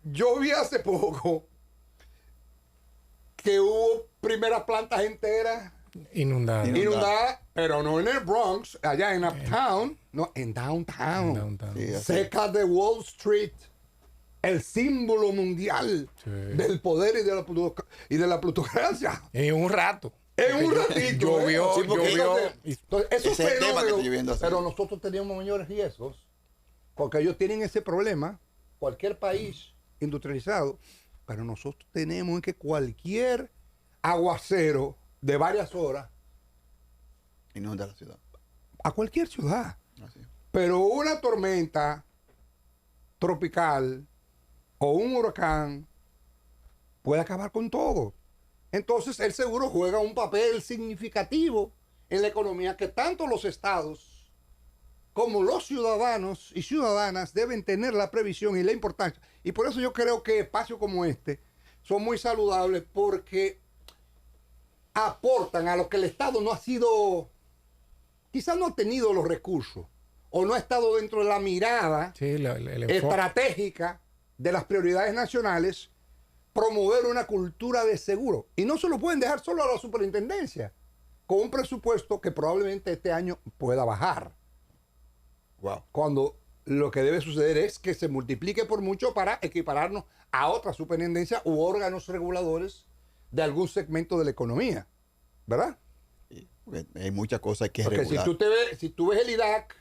yo vi hace poco que hubo primeras plantas enteras Inundada. inundadas, pero no en el Bronx, allá en Uptown, no, en Downtown. Downtown. Sí, así. Cerca de Wall Street, el símbolo mundial Sí. del poder y de la plutocracia. En un rato. En un ratito. Llovió, Sí, porque llovió. Entonces, esos ese es el tema que fenómenos, estoy viendo así. pero nosotros teníamos mayores riesgos, porque ellos tienen ese problema, cualquier país industrializado, pero nosotros tenemos que cualquier aguacero de varias horas, Inunda la ciudad. a cualquier ciudad. Así. Pero una tormenta tropical o un huracán puede acabar con todo. Entonces el seguro juega un papel significativo en la economía, que tanto los estados como los ciudadanos y ciudadanas deben tener la previsión y la importancia. Y por eso yo creo que espacios como este son muy saludables, porque aportan a lo que el Estado no ha sido, quizás no ha tenido los recursos, o no ha estado dentro de la mirada Sí, el enfoque. estratégica de las prioridades nacionales, promover una cultura de seguro. Y no se lo pueden dejar solo a la superintendencia, con un presupuesto que probablemente este año pueda bajar, Wow. cuando lo que debe suceder es que se multiplique por mucho para equipararnos a otra superintendencia u órganos reguladores de algún segmento de la economía, ¿verdad? Sí, porque hay muchas cosas que Porque regular. si tú ves el IDAC,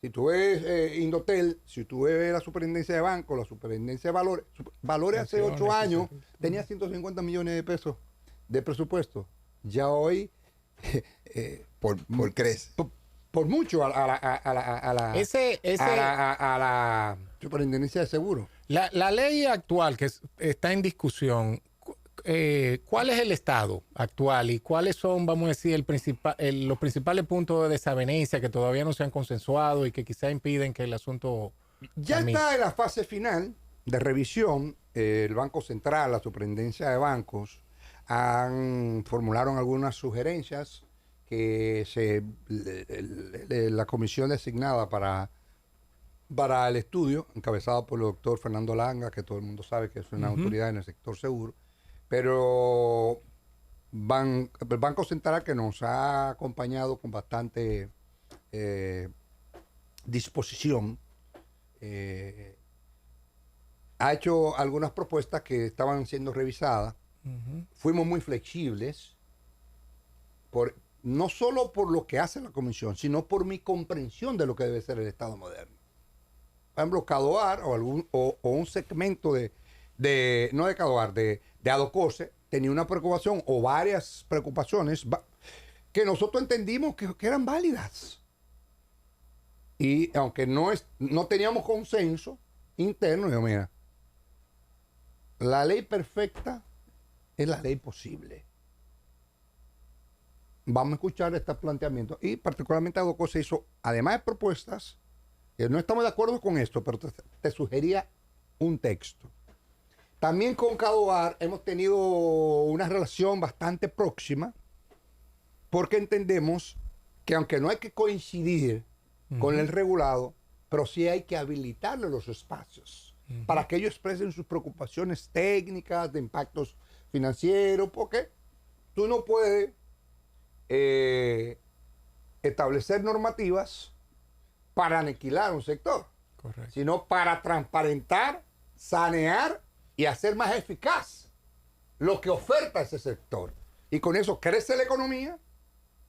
si tú ves Indotel, si tú ves la superintendencia de banco, la superintendencia de valores, valores hace 8 Acciones, años sí, sí. tenía 150 millones de pesos de presupuesto. Ya hoy, Por crece. por mucho a la superintendencia de seguro. La ley actual que está en discusión, ¿cuál es el estado actual y cuáles son, vamos a decir, los principales puntos de desavenencia que todavía no se han consensuado y que quizá impiden que el asunto Ya camine? está en la fase final de revisión. El Banco Central, la Superintendencia de Bancos, formularon algunas sugerencias que la comisión designada para el estudio, encabezada por el doctor Fernando Langa, que todo el mundo sabe que es una autoridad en el sector seguro, pero el Banco Central, que nos ha acompañado con bastante disposición, ha hecho algunas propuestas que estaban siendo revisadas. Fuimos muy flexibles, no solo por lo que hace la comisión, sino por mi comprensión de lo que debe ser el Estado moderno. Por ejemplo, CADOAR o un segmento no de CADOAR, de ADOCOSE, tenía una preocupación o varias preocupaciones que nosotros entendimos que eran válidas. Y aunque no teníamos consenso interno, digo, mira, la ley perfecta es la ley posible. Vamos a escuchar este planteamiento. Y particularmente ADOCOSE hizo, además de propuestas, no estamos de acuerdo con esto, pero te sugería un texto. También con CADOAR hemos tenido una relación bastante próxima, porque entendemos que aunque no hay que coincidir con el regulado, pero sí hay que habilitarle los espacios para que ellos expresen sus preocupaciones técnicas, de impactos financieros, porque tú no puedes establecer normativas para aniquilar un sector, Correcto. sino para transparentar, sanear y hacer más eficaz lo que oferta ese sector. Y con eso crece la economía,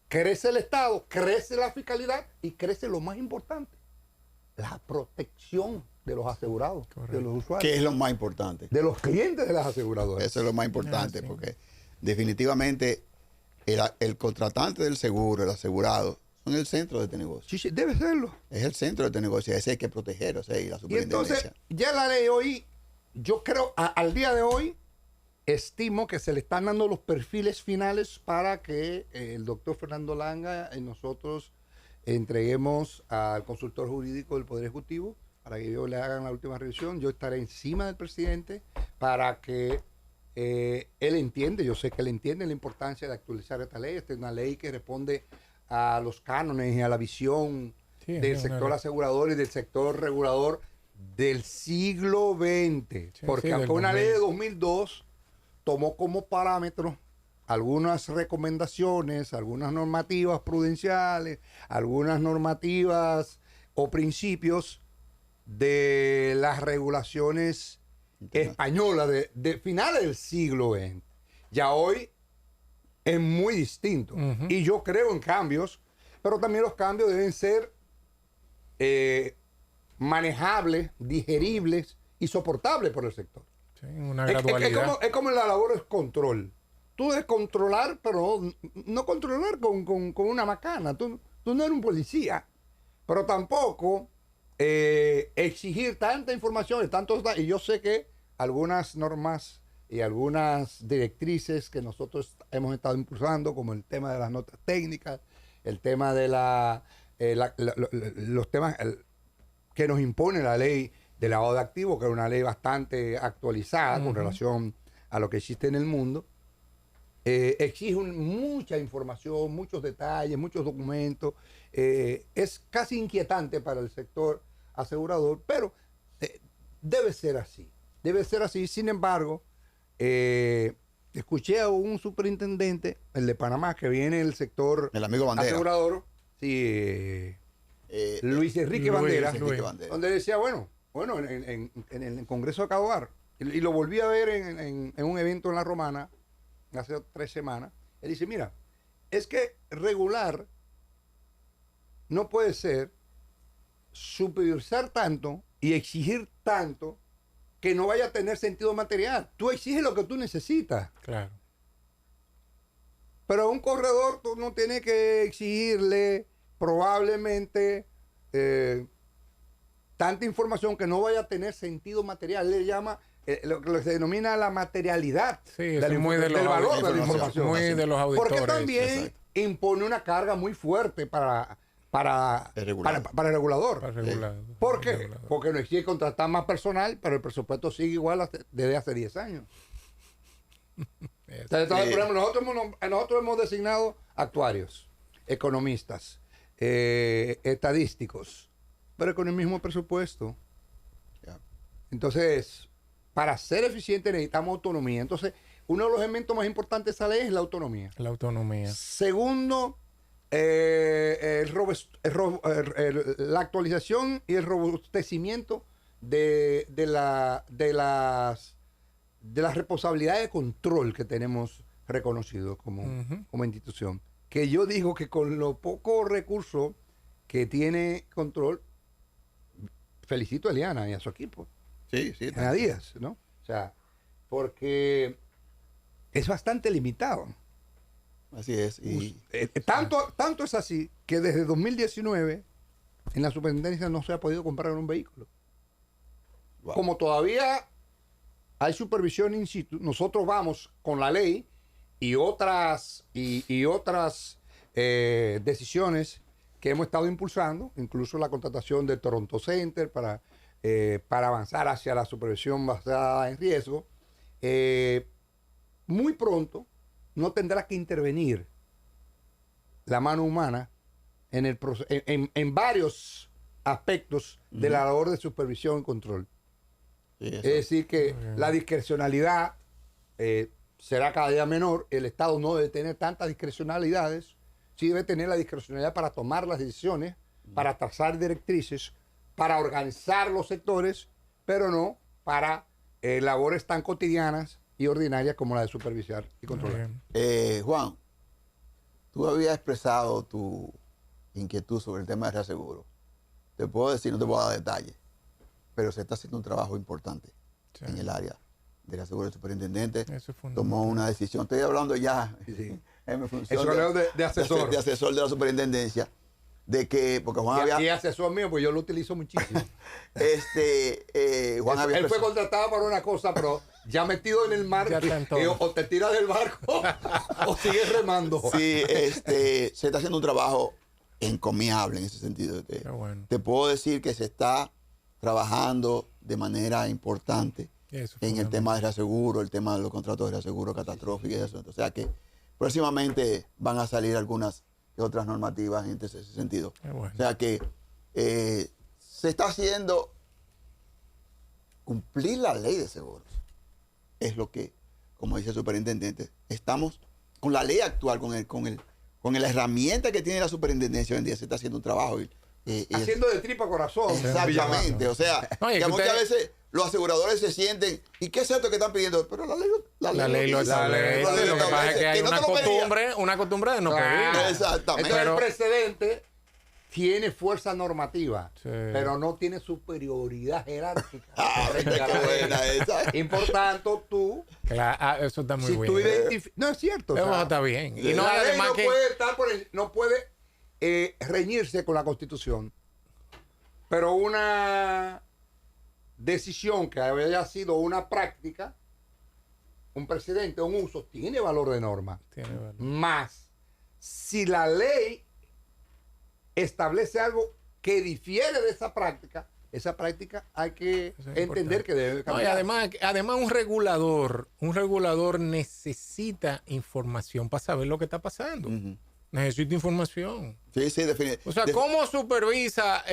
crece el Estado, crece la fiscalidad y crece lo más importante, la protección de los asegurados, de los usuarios, ¿Qué es lo más importante? de los clientes de las aseguradoras. Eso es lo más importante, sí. porque definitivamente el contratante del seguro, el asegurado, son el centro de este negocio. Sí, sí, debe serlo. Es el centro de este negocio, ese hay que proteger, o sea, y la Y superintendencia. entonces, ya la ley hoy, yo creo, al día de hoy, estimo que se le están dando los perfiles finales para que el doctor Fernando Langa y nosotros entreguemos al consultor jurídico del Poder Ejecutivo para que ellos le hagan la última revisión. Yo estaré encima del presidente para que él entiende, yo sé que él entiende la importancia de actualizar esta ley. Esta es una ley que responde a los cánones y a la visión del sector asegurador y del sector regulador del siglo XX. Sí, porque sí, aunque del una 2000. ley de 2002 tomó como parámetro algunas recomendaciones, algunas normativas prudenciales, algunas normativas o principios de las regulaciones españolas de finales del siglo XX. Ya hoy es muy distinto. Y yo creo en cambios, pero también los cambios deben ser manejables, digeribles y soportables por el sector. Sí, una Es gradualidad. como la labor es control. Tú debes controlar, pero no controlar con una macana. Tú no eres un policía. Pero tampoco exigir tanta información y tantos datos. Y yo sé que algunas normas y algunas directrices que nosotros hemos estado impulsando, como el tema de las notas técnicas, el tema de los temas que nos impone la ley de lavado de activos, que es una ley bastante actualizada con relación a lo que existe en el mundo, exige mucha información, muchos detalles, muchos documentos. Es casi inquietante para el sector asegurador, pero debe ser así. Debe ser así. Sin embargo, escuché a un superintendente, el de Panamá, que viene del sector El amigo Bandera. asegurador, sí, Luis Enrique Bandera, donde decía, bueno, en el Congreso de CADOAR, y lo volví a ver en un evento en La Romana hace 3 semanas. Él dice, mira, es que regular no puede ser supervisar tanto y exigir tanto que no vaya a tener sentido material. Tú exiges lo que tú necesitas. Claro. Pero a un corredor tú no tienes que exigirle probablemente tanta información que no vaya a tener sentido material. Le llama lo que se denomina la materialidad Sí, eso es muy de del los valor de la auditores, información. muy de los auditores. Porque también Exacto. impone una carga muy fuerte para El regulador. el regulador. Para regular. ¿Por qué? Regulador. Porque no exige contratar más personal, pero el presupuesto sigue igual desde hace 10 años. Entonces, por ejemplo, nosotros hemos designado actuarios, economistas, estadísticos, pero con el mismo presupuesto. Ya. Entonces, para ser eficiente necesitamos autonomía. Entonces, uno de los elementos más importantes de esa ley es la autonomía. La autonomía. Segundo, la actualización y el robustecimiento de las responsabilidades de control que tenemos reconocido como institución. Que yo digo que con los pocos recursos que tiene control, felicito a Eliana y a su equipo. Sí, sí. Eliana Díaz, ¿no? O sea, porque es bastante limitado. Así es. Y Tanto es así que desde 2019 en la superintendencia no se ha podido comprar un vehículo. wow. Como todavía hay supervisión in situ, nosotros vamos con la ley y otras decisiones que hemos estado impulsando, incluso la contratación del Toronto Center para avanzar hacia la supervisión basada en riesgo. Muy pronto no tendrá que intervenir la mano humana en varios aspectos de la labor de supervisión y control. Sí, eso. Es decir, que la discrecionalidad será cada día menor. El Estado no debe tener tantas discrecionalidades. Sí debe tener la discrecionalidad para tomar las decisiones, para trazar directrices, para organizar los sectores, pero no para labores tan cotidianas y ordinarias como la de supervisar y controlar. Juan, tú habías expresado tu inquietud sobre el tema de reaseguro. Te puedo decir, no te puedo dar detalles, pero se está haciendo un trabajo importante Sí. en el área de reaseguro. El superintendente Eso es fundamental. tomó una decisión. Estoy hablando ya Sí. en mi función Eso de asesor. de asesor de la superintendencia, de que, porque Juan había... Y asesor mío, pues yo lo utilizo muchísimo. Juan había Él fue expresado- contratado para una cosa, pero ya metido en el mar, Ya está en todo. o te tiras del barco o sigues remando. Sí, se está haciendo un trabajo encomiable en ese sentido. Qué bueno. Te puedo decir que se está trabajando de manera importante Eso es en el fundamental. tema de reaseguro, el tema de los contratos de reaseguro catastrófico y eso. O sea que próximamente van a salir algunas y otras normativas en ese sentido. Qué bueno. O sea que se está haciendo cumplir la ley de seguros. Es lo que, como dice el superintendente, estamos con la ley actual, con la herramienta que tiene la superintendencia hoy en día, se está haciendo un trabajo. Haciendo de tripa corazón. Exactamente. O sea, No, y es que que muchas usted- veces los aseguradores se sienten, ¿y qué es esto que están pidiendo? Pero la ley La ley lo dice. establece. La ley Lo que pasa es establece. que hay no una te lo pedía. costumbre de no Claro. pedir. Exactamente. Entonces Pero- el precedente tiene fuerza normativa, Sí. pero no tiene superioridad jerárquica. Ah, qué buena esa. Y por tanto, tú, Claro, eso está muy si bien. tú identificas... No, es cierto. Eso está bien. Y no, la ley además no que... puede estar no puede reñirse con la Constitución. Pero una decisión que haya sido una práctica, un precedente, un uso, tiene valor de norma. Tiene valor. Más, si la ley establece algo que difiere de esa práctica hay que Eso es entender importante. que debe No, y cambiar. además un regulador necesita información para saber lo que está pasando. Ujú. Necesita información. Sí, sí, definitivamente. O sea, ¿cómo supervisa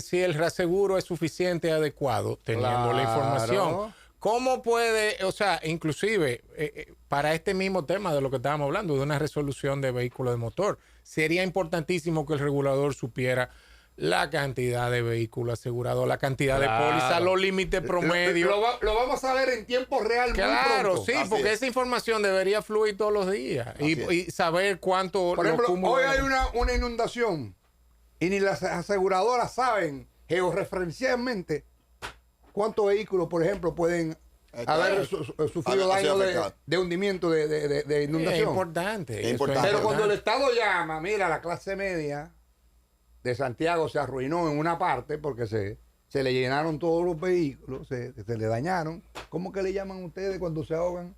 si el reaseguro es suficiente, adecuado, teniendo la Claro. información? ¿Cómo puede, o sea, inclusive para este mismo tema de lo que estábamos hablando, de una resolución de vehículo de motor, sería importantísimo que el regulador supiera la cantidad de vehículos asegurados, la cantidad Claro. de pólizas, los límites promedio. Lo vamos a ver en tiempo real. muy Claro, pronto. sí, Así porque es. esa información debería fluir todos los días Así es. y saber cuánto... Por los ejemplo, cúmulos- hoy hay una inundación y ni las aseguradoras saben georreferencialmente cuántos vehículos, por ejemplo, pueden haber sufrido Ha sido daño afectado. de hundimiento, de Es inundación. importante. Es eso importante. Pero cuando el importante. Estado llama, mira, la clase media de Santiago se arruinó en una parte porque se se le llenaron todos los vehículos, se le dañaron. ¿Cómo que le llaman ustedes cuando se ahogan?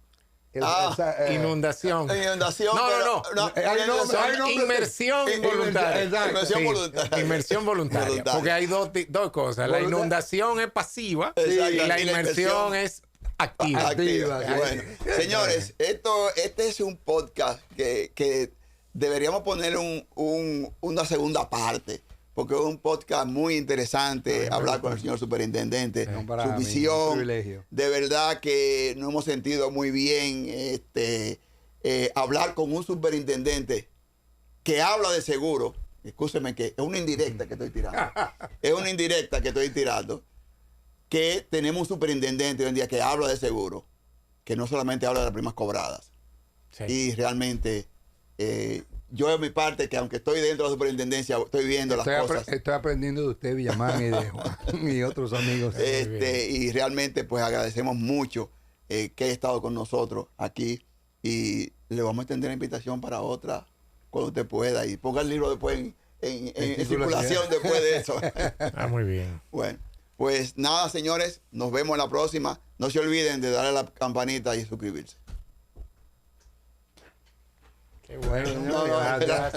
Inundación. Inundación. No. Inmersión voluntaria. Inmersión voluntaria. Inmersión voluntaria. Porque hay dos cosas. La inundación es pasiva y la inmersión es activa. Bueno, señores, este es un podcast que deberíamos poner una segunda parte. Porque es un podcast muy interesante, hablar con el señor superintendente, su visión. De verdad que nos hemos sentido muy bien hablar con un superintendente que habla de seguro. Escúcheme que es una indirecta que estoy tirando. Es una indirecta que estoy tirando. Que tenemos un superintendente hoy en día que habla de seguro, que no solamente habla de las primas cobradas. Sí. Y realmente... yo de mi parte, que aunque estoy dentro de la superintendencia, estoy viendo las cosas. Estoy aprendiendo de usted, Villamán, y de Juan y otros amigos. Y realmente pues agradecemos mucho que haya estado con nosotros aquí y le vamos a extender la invitación para otra cuando usted pueda y ponga el libro después en circulación después de eso. Muy bien. Bueno, pues nada, señores, nos vemos en la próxima. No se olviden de darle a la campanita y suscribirse. Qué bueno. Gracias.